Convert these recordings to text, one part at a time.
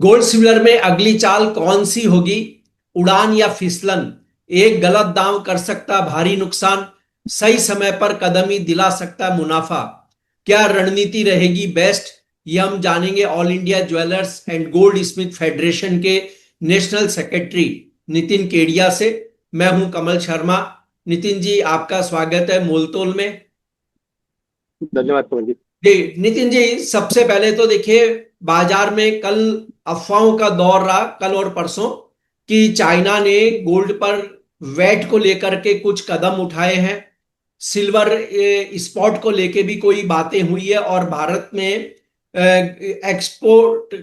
Gold silver में अगली चाल कौन सी होगी? उड़ान या फिसलन? एक गलत दांव कर सकता भारी नुकसान, सही समय पर कदम ही दिला सकता मुनाफा। क्या रणनीति रहेगी बेस्ट? ये हम जानेंगे all India jewellers and gold Smith federation के नेशनल सेक्रेटरी नितिन केडिया से। मैं हूं कमल शर्मा। नितिन जी, आपका स्वागत है मोलतोल में। धन्यवाद कमल जी। जी नितिन जी, सबसे पहले तो देखिए, बाजार में कल अफवाहों का दौर रहा, कल और परसों, कि चाइना ने गोल्ड पर वैट को लेकर के कुछ कदम उठाए हैं। सिल्वर स्पॉट को लेके भी कोई बातें हुई है, और भारत में एक्सपोर्ट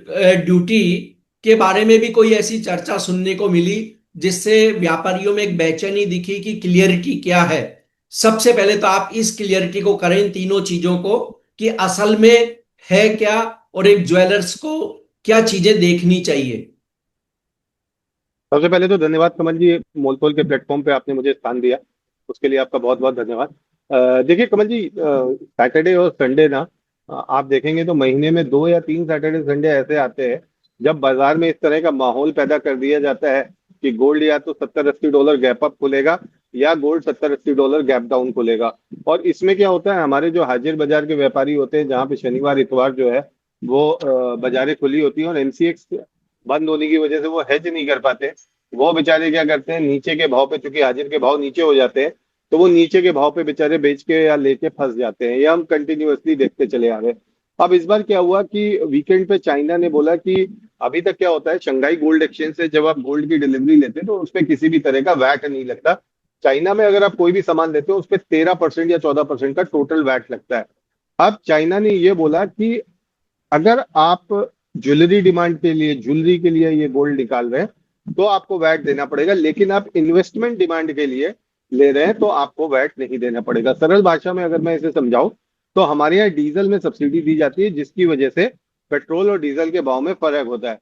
ड्यूटी के बारे में भी कोई ऐसी चर्चा सुनने को मिली, जिससे व्यापारियों में एक बेचैनी दिखी कि क्लियरिटी क्या है। सबसे पहले तो आप इस क्लियरिटी को करें, इन तीनों चीजों को, कि असल में है क्या, और एक ज्वेलर्स को क्या चीजें देखनी चाहिए। सबसे पहले तो धन्यवाद कमल जी, मोलतोल के प्लेटफॉर्म पे आपने मुझे स्थान दिया, उसके लिए आपका बहुत बहुत धन्यवाद। देखिए कमल जी, सैटरडे और संडे ना, आप देखेंगे तो महीने में 2 या 3 सैटरडे संडे ऐसे आते हैं जब बाजार में इस तरह का माहौल पैदा कर दिया जाता है कि गोल्ड या तो 70-80 डॉलर गैप अप खुलेगा या गोल्ड 70-80 डॉलर गैप डाउन खुलेगा। और इसमें क्या होता है, हमारे जो हाजिर बाजार के व्यापारी होते हैं, जहाँ पे शनिवार इतवार जो है वो बाजारें खुली होती हैं और एमसीएक्स बंद होने की वजह से वो हेज नहीं कर पाते। वो बेचारे क्या करते हैं, नीचे के भाव पे, चूंकि हाजिर के भाव नीचे हो जाते हैं, तो वो नीचे के भाव पे बेचारे बेच के या लेके फंस जाते हैं। ये हम कंटिन्यूअसली देखते चले आ रहे हैं। अब इस बार क्या हुआ कि वीकेंड पे चाइना ने बोला कि अभी तक क्या होता है, शंघाई गोल्ड एक्सचेंज से जब आप गोल्ड की डिलीवरी लेते हैं तो उस पर किसी भी तरह का वैट नहीं लगता। चाइना में अगर आप कोई भी सामान लेते हो उस पर 13% या 14% का टोटल वैट लगता है। अब चाइना ने ये बोला कि अगर आप ज्वेलरी के लिए ये गोल्ड निकाल रहे हैं तो आपको वैट देना पड़ेगा, लेकिन आप इन्वेस्टमेंट डिमांड के लिए ले रहे हैं तो आपको वैट नहीं देना पड़ेगा। सरल भाषा में अगर मैं इसे समझाऊं तो हमारे यहाँ डीजल में सब्सिडी दी जाती है, जिसकी वजह से पेट्रोल और डीजल के भाव में फर्क होता है।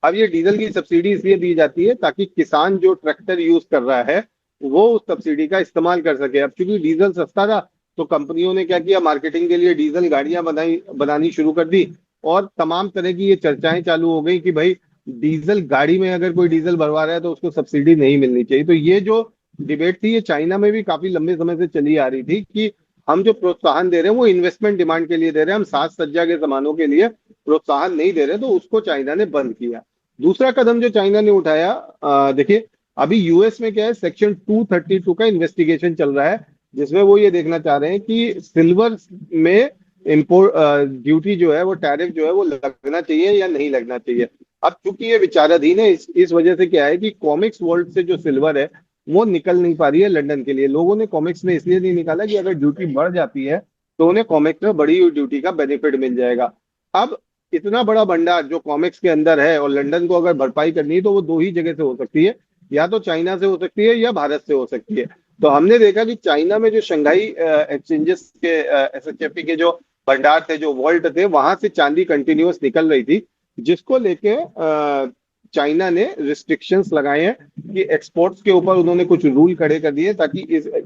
अब ये डीजल की सब्सिडी इसलिए दी जाती है ताकि किसान जो ट्रैक्टर यूज कर रहा है वो उस सब्सिडी का इस्तेमाल कर सके। अब चूंकि डीजल सस्ता था तो कंपनियों ने क्या किया, मार्केटिंग के लिए डीजल गाड़ियां बनानी शुरू कर दी। और तमाम तरह की ये चर्चाएं चालू हो गई कि भाई डीजल गाड़ी में अगर कोई डीजल भरवा रहा है तो उसको सब्सिडी नहीं मिलनी चाहिए। तो ये जो डिबेट थी, ये चाइना में भी काफी लंबे समय से चली आ रही थी कि हम जो प्रोत्साहन दे रहे हैं वो इन्वेस्टमेंट डिमांड के लिए दे रहे हैं, हम साज सज्जा के सामानों के लिए प्रोत्साहन नहीं दे रहे। तो उसको चाइना ने बंद किया। दूसरा कदम जो चाइना ने उठाया, देखिए अभी यूएस में क्या है, सेक्शन 232 का इन्वेस्टिगेशन चल रहा है, जिसमें वो ये देखना चाह रहे हैं कि सिल्वर में इम्पोर्ट ड्यूटी जो है, वो टैरिफ जो है वो लगना चाहिए या नहीं लगना चाहिए। अब चूंकि ये विचाराधीन है, इस वजह से क्या है कि कॉमिक्स वर्ल्ड से जो सिल्वर है वो निकल नहीं पा रही है लंदन के लिए। लोगों ने कॉमिक्स में इसलिए नहीं निकाला कि अगर ड्यूटी बढ़ जाती है तो उन्हें कॉमिक्स में बढ़ी हुई ड्यूटी का बेनिफिट मिल जाएगा। अब इतना बड़ा भंडार जो कॉमिक्स के अंदर है और लंदन को अगर भरपाई करनी है तो वो दो ही जगह से हो सकती है, या तो चाइना से हो सकती है या भारत से हो सकती है। तो हमने देखा कि चाइना में जो शंघाई एक्सचेंजेस के एसएचएफई के जो भंडार थे, जो वॉल्ट थे, वहां से चांदी कंटिन्यूअस निकल रही थी, जिसको लेके चाइना ने रिस्ट्रिक्शंस लगाए हैं कि एक्सपोर्ट्स के ऊपर उन्होंने कुछ रूल खड़े कर दिए ताकि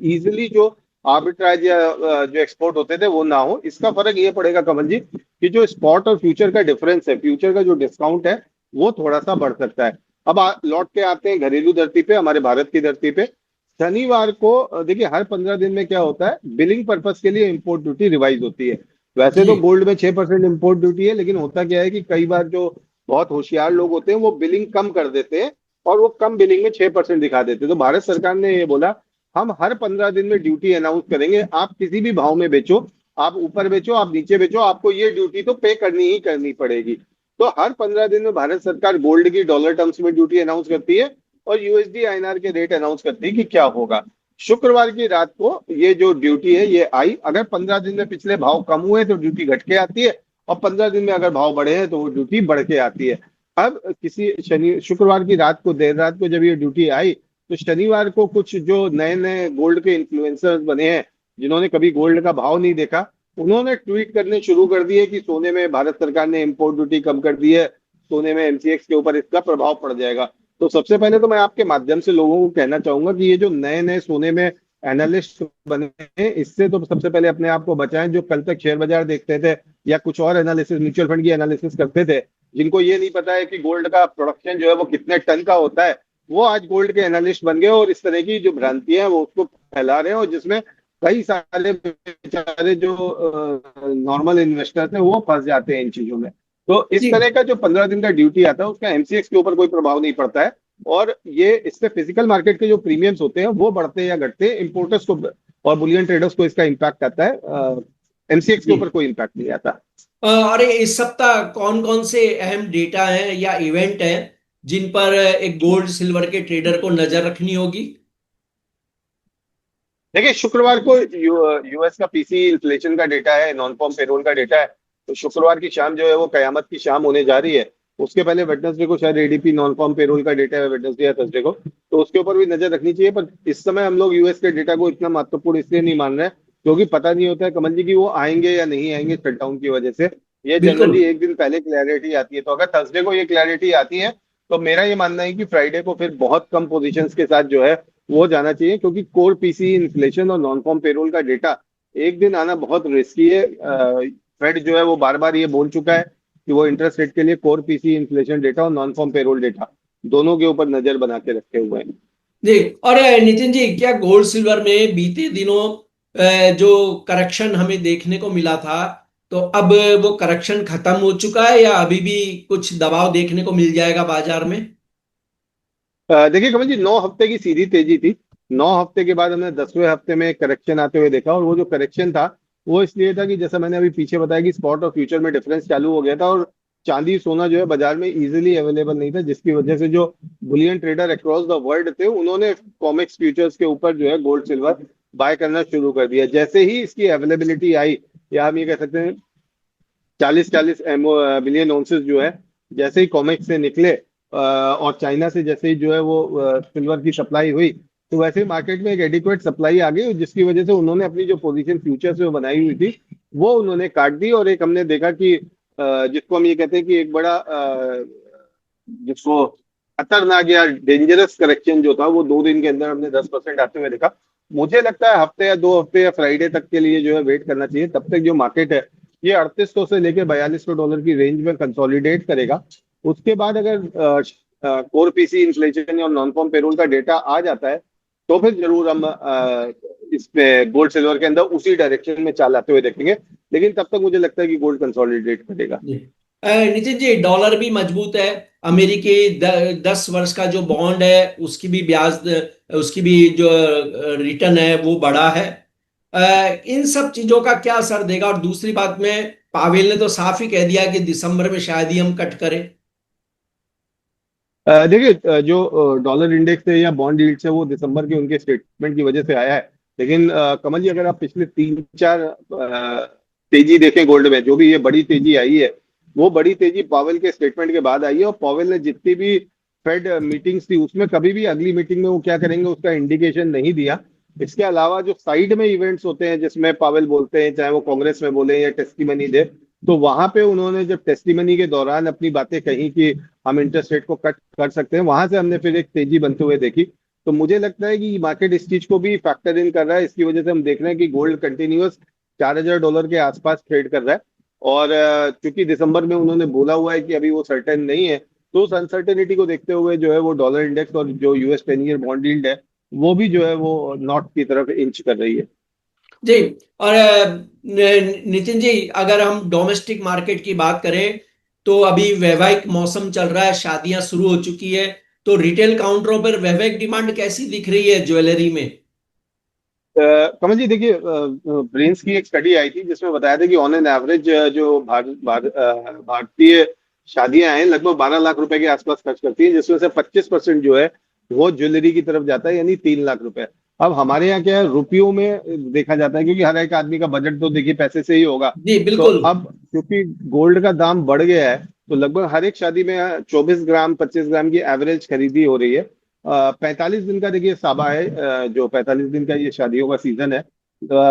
इजिली जो आर्बिट्राज या जो एक्सपोर्ट होते थे वो ना हो। इसका फर्क ये पड़ेगा कमल जी कि जो स्पॉट और फ्यूचर का डिफरेंस है, फ्यूचर का जो डिस्काउंट है वो थोड़ा सा बढ़ सकता है। अब लौट के आते हैं घरेलू धरती पे, हमारे भारत की धरती पे। शनिवार को देखिए हर 15 दिन में क्या होता है, बिलिंग पर्पस के लिए इंपोर्ट ड्यूटी रिवाइज होती है। वैसे जी। तो गोल्ड में 6% इंपोर्ट ड्यूटी है, लेकिन होता क्या है कि कई बार जो बहुत होशियार लोग होते हैं वो बिलिंग कम कर देते हैं और वो कम बिलिंग में 6% दिखा देते हैं। तो भारत सरकार ने ये बोला, हम हर 15 दिन में ड्यूटी अनाउंस करेंगे, आप किसी भी भाव में बेचो, आप ऊपर बेचो, आप नीचे बेचो, आपको ये ड्यूटी तो पे करनी ही करनी पड़ेगी। तो हर 15 दिन में भारत सरकार गोल्ड की डॉलर टर्म्स में ड्यूटी अनाउंस करती है और यूएसडी आईएनआर के रेट अनाउंस करती है कि क्या होगा। शुक्रवार की रात को ये जो ड्यूटी है ये आई। अगर 15 दिन में पिछले भाव कम हुए तो ड्यूटी घट के आती है, और 15 दिन में अगर भाव बढ़े हैं तो वो ड्यूटी बढ़ के आती है। अब किसी शनि शुक्रवार की रात को, देर रात को जब ये ड्यूटी आई, तो शनिवार को कुछ जो नए नए गोल्ड के इन्फ्लुएंसर्स बने हैं, जिन्होंने कभी गोल्ड का भाव नहीं देखा, उन्होंने ट्वीट करने शुरू कर दिए कि सोने में भारत सरकार ने इंपोर्ट ड्यूटी कम कर दी है, सोने में एमसीएक्स के ऊपर इसका प्रभाव पड़ जाएगा। तो सबसे पहले तो मैं आपके माध्यम से लोगों को कहना चाहूंगा कि ये जो नए नए सोने में एनालिस्ट बने हैं, इससे तो सबसे पहले अपने आप को बचाएं। जो कल तक शेयर बाजार देखते थे या कुछ और एनालिसिस, म्यूचुअल फंड की एनालिसिस करते थे, जिनको ये नहीं पता है कि गोल्ड का प्रोडक्शन जो है वो कितने टन का होता है, वो आज गोल्ड के एनालिस्ट बन गए और इस तरह की जो भ्रांतियां हैं वो उसको फैला रहे हैं, और जिसमें कई सारे बेचारे जो नॉर्मल इन्वेस्टर्स हैं वो फंस जाते हैं इन चीजों में। तो इस जी तरह का जो 15 दिन का ड्यूटी आता है उसका एमसीएक्स के ऊपर कोई प्रभाव नहीं पड़ता है, और ये इससे फिजिकल मार्केट के जो प्रीमियम्स होते हैं वो बढ़ते या घटते हैं, इंपोर्टर्स को और बुलियन ट्रेडर्स को इसका इम्पैक्ट आता है, एमसीएक्स के जी। ऊपर कोई इम्पैक्ट नहीं आता। अरे इस सप्ताह कौन कौन से अहम डेटा हैं या इवेंट हैं जिन पर एक गोल्ड सिल्वर के ट्रेडर को नजर रखनी होगी? देखिए, शुक्रवार को यूएस का पीसी इन्फ्लेशन का डेटा है, नॉन फॉर्म पेरोल का डेटा है। तो शुक्रवार की शाम जो है वो कयामत की शाम होने जा रही है। उसके पहले वेडनेसडे को शायद एडीपी नॉन फॉर्म पेरोल का डेटा है, वेडनेसडे या थर्सडे को, तो उसके ऊपर भी नजर रखनी चाहिए। पर इस समय हम लोग यूएस के डेटा को इतना महत्वपूर्ण इसलिए नहीं मान रहे हैं क्योंकि पता नहीं होता है कमल जी कि वो आएंगे या नहीं आएंगे शटडाउन की वजह से। ये बिल्कुल। जनरली एक दिन पहले क्लैरिटी आती है, तो अगर थर्सडे को ये क्लैरिटी आती है तो मेरा ये मानना है कि फ्राइडे को फिर बहुत कम पोजीशंस के साथ जो है वो जाना चाहिए, क्योंकि कोर पीसी इन्फ्लेशन और नॉन फॉर्म पेरोल का डेटा एक दिन आना बहुत रिस्की है। फेड जो है वो बार बार ये बोल चुका है कि वो इंटरेस्ट रेट के लिए कोर पीसी इन्फ्लेशन डेटा और नॉन फॉर्म पेरोल डेटा दोनों के ऊपर नजर बना के रखे हुए हैं। जी। और नितिन जी, क्या गोल्ड सिल्वर में बीते दिनों जो करेक्शन हमें देखने को मिला था, तो अब वो करेक्शन खत्म हो चुका है या अभी भी कुछ दबाव देखने को मिल जाएगा बाजार में? देखिए कमल जी, 9 हफ्ते की सीधी तेजी थी। 9 हफ्ते के बाद हमने 10वें हफ्ते में करेक्शन आते हुए देखा, और वो जो करेक्शन था वो इसलिए था कि जैसा मैंने अभी पीछे बताया कि स्पॉट और फ्यूचर में डिफरेंस चालू हो गया था, और चांदी सोना जो है बाजार में इजीली अवेलेबल नहीं था, जिसकी वजह से जो Boolean trader across the world थे उन्होंने कॉमेक्स फ्यूचर्स के ऊपर जो है गोल्ड सिल्वर बाय करना शुरू कर दिया। जैसे ही इसकी अवेलेबिलिटी आई, या हम ये कह सकते हैं 40-40 बिलियन ऑन्सेस जो है जैसे ही कॉमेक्स से निकले, और चाइना से जैसे ही जो है वो सिल्वर की सप्लाई हुई, तो वैसे ही मार्केट में एक एडिक्वेट सप्लाई आ गई, जिसकी वजह से उन्होंने अपनी जो पोजीशन फ्यूचर्स में बनाई हुई थी वो उन्होंने काट दी। और एक हमने देखा कि जिसको हम ये कहते हैं कि एक बड़ा जिसको खतरनाक या डेंजरस करेक्शन जो था वो 2 दिन के अंदर हमने 10% आते हुए देखा। मुझे लगता है हफ्ते या 2 हफ्ते या फ्राइडे तक के लिए जो है वेट करना चाहिए, तब तक जो मार्केट है ये 3800 से लेकर $4200 की रेंज में कंसोलिडेट करेगा। उसके बाद अगर कोर पीसी इन्फ्लेशन और नॉन फॉर्म पेरोल का डेटा आ जाता है तो फिर जरूर हम इस पे गोल्ड सिल्वर के अंदर उसी डायरेक्शन में चाल आते हुए देखेंगे। लेकिन तब तक मुझे लगता है कि गोल्ड कंसोलिडेट करेगा। जी। नितिन जी, डॉलर भी मजबूत है। अमेरिकी 10 वर्ष का जो बॉन्ड है उसकी भी ब्याज, उसकी भी जो रिटर्न है वो बढ़ा है। इन सब चीजों का क्या असर देगा? और दूसरी बात में, पावेल ने तो साफ ही कह दिया कि दिसंबर में शायद ही हम कट करें। देखिए, जो डॉलर इंडेक्स है या बॉन्ड यील्ड्स है वो दिसंबर के उनके स्टेटमेंट की वजह से आया है। लेकिन कमल जी, अगर आप पिछले 3-4 तेजी देखें गोल्ड में, जो भी ये बड़ी तेजी आई है वो बड़ी तेजी पावेल के स्टेटमेंट के बाद आई है, और पावेल ने जितनी भी फेड मीटिंग्स थी उसमें कभी भी अगली मीटिंग में वो क्या करेंगे उसका इंडिकेशन नहीं दिया। इसके अलावा जो साइड में इवेंट्स होते हैं जिसमें पावेल बोलते हैं, चाहे वो कांग्रेस में बोले या टेस्टिमनी दे, तो वहां पे उन्होंने जब टेस्टिमनी के दौरान अपनी बातें कही कि हम इंटरेस्ट रेट को कट कर सकते हैं, वहां से हमने फिर एक तेजी बनते हुए देखी। तो मुझे लगता है कि मार्केट इस चीज को भी फैक्टर इन कर रहा है। इसकी वजह से हम देख रहे हैं कि गोल्ड कंटिन्यूअस $4000 के आसपास ट्रेड कर रहा है। और चूंकि दिसंबर में उन्होंने बोला हुआ है कि अभी वो सर्टेन नहीं है, तो उस अनसर्टेनिटी को देखते हुए जो है वो डॉलर इंडेक्स और जो यूएस 10 ईयर बॉन्ड यील्ड है वो भी जो है वो नॉर्थ की तरफ इंच कर रही है। जी। और नितिन जी, अगर हम डोमेस्टिक मार्केट की बात करें तो अभी वैवाहिक मौसम चल रहा है, शादियां शुरू हो चुकी है। तो रिटेल काउंटरों पर वैवाहिक डिमांड कैसी दिख रही है ज्वेलरी में? कमल जी, देखिए, ब्रेन्स की एक स्टडी आई थी जिसमें बताया था कि ऑन एन एवरेज जो भारतीय शादियां हैं लगभग 12 लाख रुपए के आसपास खर्च करती हैं, जिसमें से 25% जो है वो ज्वेलरी की तरफ जाता है, यानी 3 लाख रुपए। अब हमारे यहाँ क्या है, रुपयों में देखा जाता है क्योंकि हर एक आदमी का बजट तो देखिए पैसे से ही होगा। जी तो बिल्कुल। अब क्योंकि गोल्ड का दाम बढ़ गया है, तो लगभग हर एक शादी में 24 ग्राम 25 ग्राम की एवरेज खरीदी हो रही है। 45 दिन का देखिए साबा है, जो 45 दिन का ये शादियों का सीजन है।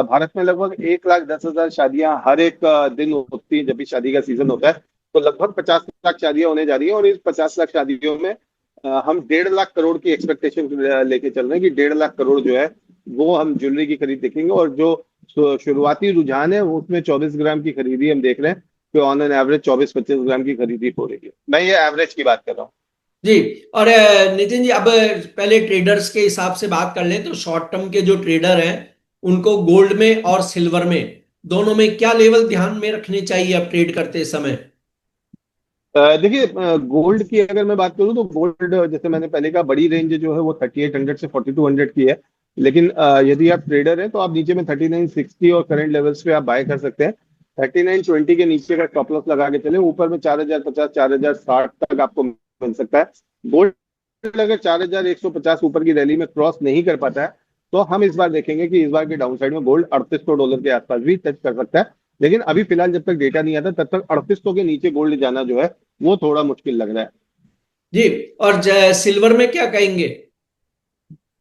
भारत में लगभग 1,10,000 शादियां हर एक दिन होती है जब भी शादी का सीजन होता है। तो लगभग 50 लाख शादियां होने जा रही है, और इस 50 लाख शादियों में हम 1.5 लाख करोड़ की एक्सपेक्टेशन लेके चल रहे हैं कि 1.5 लाख करोड़ जो है वो हम ज्वेलरी की खरीद देखेंगे। और जो शुरुआती रुझान है वो उसमें 24 ग्राम की खरीदी हम देख रहे हैं। कि ऑन एन एवरेज 24-25 ग्राम की खरीदी हो रही है। मैं ये एवरेज की बात कर रहा हूँ। जी। और नितिन जी, अब पहले ट्रेडर्स के हिसाब से बात कर लें तो शॉर्ट टर्म के जो ट्रेडर हैं उनको गोल्ड में और सिल्वर में, दोनों में क्या लेवल ध्यान में रखने चाहिए अब ट्रेड करते समय? देखिए, गोल्ड की अगर मैं बात करूं तो गोल्ड, जैसे मैंने पहले कहा, बड़ी रेंज जो है वो 3800 से 4200 की है। लेकिन यदि आप ट्रेडर हैं तो आप नीचे में 3960 और करंट लेवल्स पे आप बाय कर सकते हैं। 3920 के नीचे का स्टॉप लॉस लगा के चले, ऊपर में 4050 4060 तक आपको मिल सकता है। गोल्ड अगर 4150 ऊपर की रैली में क्रॉस नहीं कर पाता है तो हम इस बार देखेंगे कि इस बार के डाउन साइड में गोल्ड $3800 के आसपास भी टच कर सकता है। लेकिन अभी फिलहाल जब तक डेटा नहीं आता तब तक 3800 के नीचे गोल्ड जाना जो है वो थोड़ा मुश्किल लग रहा है। जी। और सिल्वर में क्या कहेंगे?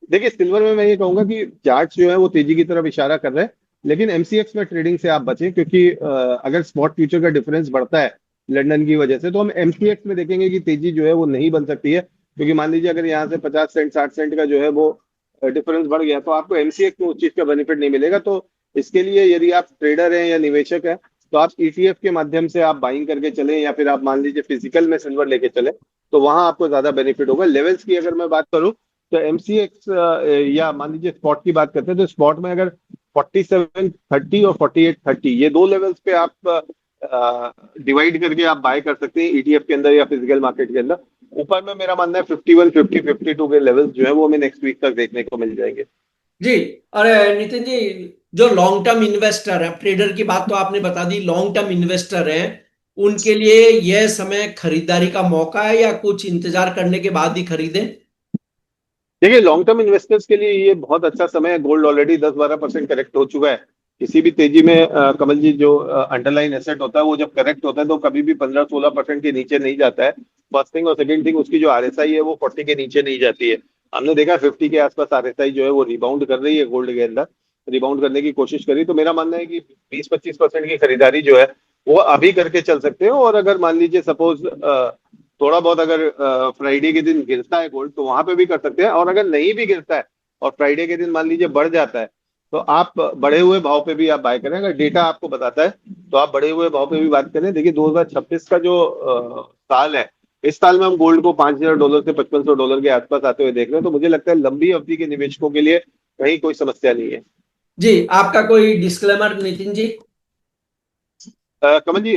देखिए, सिल्वर में मैं ये कहूंगा कि चार्ट जो है वो तेजी की तरफ इशारा कर रहे हैं, लेकिन एमसीएक्स में ट्रेडिंग से आप बचें, क्योंकि अगर स्पॉट फ्यूचर का डिफरेंस बढ़ता है लंदन की वजह से तो हम एमसीएक्स में देखेंगे कि तेजी जो है वो नहीं बन सकती है। क्योंकि मान लीजिए अगर यहाँ से 50 सेंट 60 सेंट का जो है वो डिफरेंस बढ़ गया तो आपको एमसीएक्स में उस चीज का बेनिफिट नहीं मिलेगा। तो इसके लिए यदि आप ट्रेडर हैं या निवेशक हैं तो आप ईटीएफ के माध्यम से आप बाइंग करके चलें, या फिर आप मान लीजिए फिजिकल में सिल्वर लेके चले, तो वहां आपको ज्यादा बेनिफिट होगा। लेवल्स की अगर मैं बात करूं तो एमसीएक्स, या मान लीजिए स्पॉट की बात करते हैं, तो स्पॉट में अगर 4730 और 4830 ये दो लेवल्स पे आप डिवाइड करके आप बाय कर सकते हैं ईटीएफ के अंदर या फिजिकल मार्केट के अंदर। ऊपर में मेरा मानना है 51 50 52 के लेवल्स जो है वो हमें नेक्स्ट वीक तक देखने को मिल जाएंगे। जी। और नितिन जी, जो लॉन्ग टर्म इन्वेस्टर है, ट्रेडर की बात तो आपने बता दी, लॉन्ग टर्म इन्वेस्टर हैं, उनके लिए यह समय खरीदारी का मौका है या कुछ इंतजार करने के बाद ही खरीदें? देखिए, लॉन्ग टर्म इन्वेस्टर्स के लिए ये बहुत अच्छा समय है। गोल्ड ऑलरेडी 10-12% करेक्ट हो चुका है। किसी भी तेजी में कमल जी, जो अंडरलाइन एसेट होता है वो जब करेक्ट होता है तो कभी भी 15-16% के नीचे नहीं जाता है। फर्स्ट थिंग, और सेकंड थिंग, उसकी जो आरएसआई है वो 40 के नीचे नहीं जाती है। हमने देखा 50 के आसपास आरएसआई जो है वो रिबाउंड कर रही है, गोल्ड के अंदर रिबाउंड करने की कोशिश करी। तो मेरा मानना है कि 20-25% की खरीदारी जो है वो अभी करके चल सकते हो। और अगर मान लीजिए सपोज थोड़ा बहुत अगर फ्राइडे के दिन गिरता है गोल्ड तो वहां पे भी कर सकते हैं। और अगर नहीं भी गिरता है और फ्राइडे के दिन मान लीजिए बढ़ जाता है तो आप बढ़े हुए भाव पे भी आप बाय करें। अगर डेटा आपको बताता है तो आप बढ़े हुए भाव पे भी बात करें। देखिए, 2026 का जो साल है, इस साल में हम गोल्ड को $5000 से $5500 के आसपास आते हुए देख रहे हैं। तो मुझे लगता है लंबी अवधि के निवेशकों के लिए कहीं कोई समस्या नहीं है। जी। आपका कोई डिस्क्लेमर नितिन जी? कमल जी,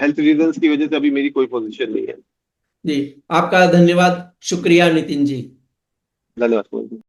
हेल्थ रीजंस की वजह से अभी मेरी कोई पोजीशन नहीं है। जी। आपका धन्यवाद, शुक्रिया नितिन जी। धन्यवाद कमल जी।